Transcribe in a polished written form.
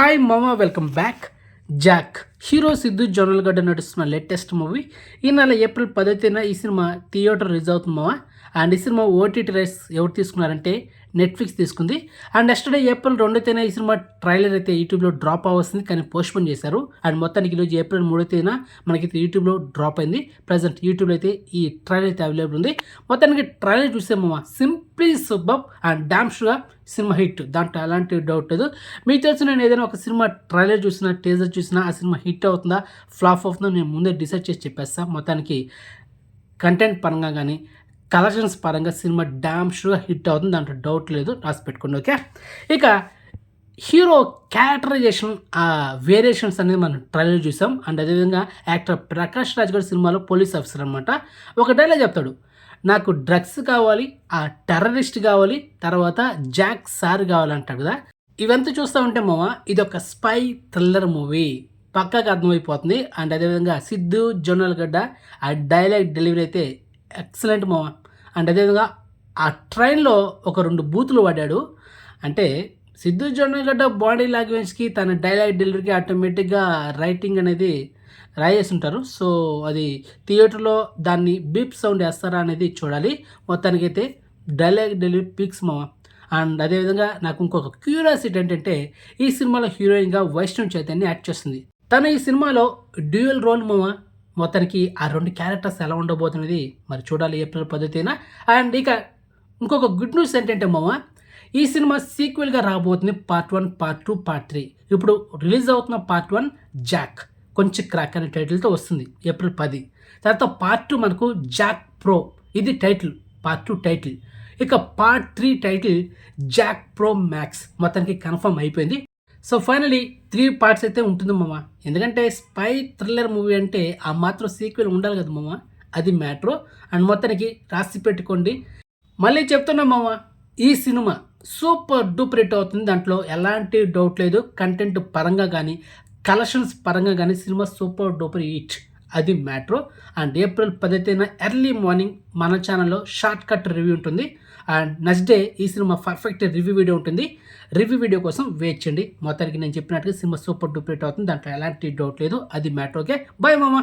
Hi మామా, welcome back. Jack hero Siddhu Jonnalagadda నడుస్తున్న latest movie ఈ నెల ఏప్రిల్ 10వ ఈ సినిమా థియేటర్ రిలీజ్ అవుతుంది మామా. అండ్ ఈ సినిమా ఓటీటీ రైట్స్ ఎవరు తీసుకున్నారంటే నెట్ఫ్లిక్స్ తీసుకుంది. అండ్ నెక్స్ట్ ఏప్రిల్ 2వ ఈ సినిమా ట్రైలర్ అయితే యూట్యూబ్లో డ్రాప్ అవ్వాల్సింది, కానీ పోస్ట్పోన్ చేశారు. అండ్ మొత్తానికి ఈరోజు ఏప్రిల్ 3వ మనకైతే యూట్యూబ్లో డ్రాప్ అయింది. ప్రజెంట్ యూట్యూబ్లో అయితే ఈ ట్రైలర్ అయితే అవైలబుల్ ఉంది. మొత్తానికి ట్రైలర్ చూసే మామా సింప్లీ సూపర్ అండ్ డామ్స్గా సినిమా హిట్, దాంట్లో అలాంటి డౌట్ లేదు. మీకు తెలిసిన నేను ఏదైనా ఒక సినిమా ట్రైలర్ చూసినా, టీజర్ చూసినా ఆ సినిమా హిట్ అవుతుందా ఫ్లాప్ అవుతుందో నేను ముందే డిసైడ్ చేసి చెప్పేస్తాను. మొత్తానికి కంటెంట్ పరంగా కానీ కలెక్షన్స్ పరంగా సినిమా డామ్ షూగా హిట్ అవుతుంది, దాంట్లో డౌట్ లేదు, రాసి పెట్టుకోండి. ఓకే, ఇక హీరో క్యారెక్టరైజేషన్ వేరియేషన్స్ అనేది మనం ట్రైలర్ చూసాం. అండ్ అదేవిధంగా యాక్టర్ ప్రకాష్ రాజ్ గారి సినిమాలో పోలీస్ ఆఫీసర్ అనమాట. ఒక డైలాగ్ చెప్తాడు, నాకు డ్రగ్స్ కావాలి, ఆ టెర్రరిస్ట్ కావాలి, తర్వాత జాక్ సార్ కావాలంటాడు కదా. ఇవంతా చూస్తూ ఉంటే మామ ఇది ఒక స్పై థ్రిల్లర్ మూవీ పక్కాగా అర్థమైపోతుంది. అండ్ అదేవిధంగా సిద్ధు జొన్నలగడ్డ ఆ డైలాగ్ డెలివరీ అయితే ఎక్సలెంట్ మామ. అండ్ అదేవిధంగా ఆ ట్రైన్లో ఒక 2 బూతులు వాడాడు. అంటే సిద్ధు జొన్నలగడ్డ బాడీ లాంగ్వేజ్కి తన డైలాగ్ డెలివరీకి ఆటోమేటిక్గా రైటింగ్ అనేది రాయేసి ఉంటారు. సో అది థియేటర్లో దాన్ని బీప్ సౌండ్ వేస్తారా అనేది చూడాలి. మొత్తానికైతే డైలాగ్ డెలివరీ పిక్స్ మామ. అండ్ అదేవిధంగా నాకు ఇంకొక క్యూరియాసిటీ ఏంటంటే ఈ సినిమాలో హీరోయిన్గా వైష్ణవి చైతన్య యాక్ట్ చేస్తుంది. తను ఈ సినిమాలో డ్యూయల్ రోల్ మామ. మొత్తానికి ఆ 2 క్యారెక్టర్స్ ఎలా ఉండబోతున్నది మరి చూడాలి ఏప్రిల్ 10వ. అండ్ ఇక ఇంకొక గుడ్ న్యూస్ ఏంటంటే మామ, ఈ సినిమా సీక్వెల్గా రాబోతుంది. Part 1, part 2, part 3. ఇప్పుడు రిలీజ్ అవుతున్న పార్ట్ 1 జాక్ కొంచెం క్రాక్ అనే టైటిల్తో వస్తుంది ఏప్రిల్ 10. తర్వాత పార్ట్ 2 మనకు జాక్ ప్రో, ఇది టైటిల్, పార్ట్ 2 టైటిల్. ఇక part 3 title Jack pro max. మొత్తానికి కన్ఫర్మ్ అయిపోయింది. సో ఫైనలీ 3 పార్ట్స్ అయితే ఉంటుంది మామ. ఎందుకంటే స్పై థ్రిల్లర్ మూవీ అంటే ఆ మాత్రం సీక్వెల్ ఉండాలి కదా మామ, అది మ్యాటర్. అండ్ మొత్తానికి రాసి పెట్టుకోండి. మళ్ళీ చెప్తున్నా మామ, ఈ సినిమా సూపర్ డూపర్ హిట్ అవుతుంది, దాంట్లో ఎలాంటి డౌట్ లేదు. కంటెంట్ పరంగా కానీ కలెక్షన్స్ పరంగా కానీ సినిమా సూపర్ డూపర్ హిట్, అది మ్యాటర్. అండ్ ఏప్రిల్ 10వ ఎర్లీ మార్నింగ్ మన ఛానల్లో షార్ట్ కట్ రివ్యూ ఉంటుంది. అండ్ నెక్స్ట్ డే ఈ సినిమా పర్ఫెక్ట్ రివ్యూ వీడియో ఉంటుంది. రివ్యూ వీడియో కోసం వెయిట్ చేయండి. మొత్తానికి నేను చెప్పినట్టుగా సినిమా సూపర్ డూపర్ హిట్ అవుతుంది, దాంట్లో ఎలాంటి డౌట్ లేదు, అది మ్యాటర్. ఓకే, బాయ్ మామ.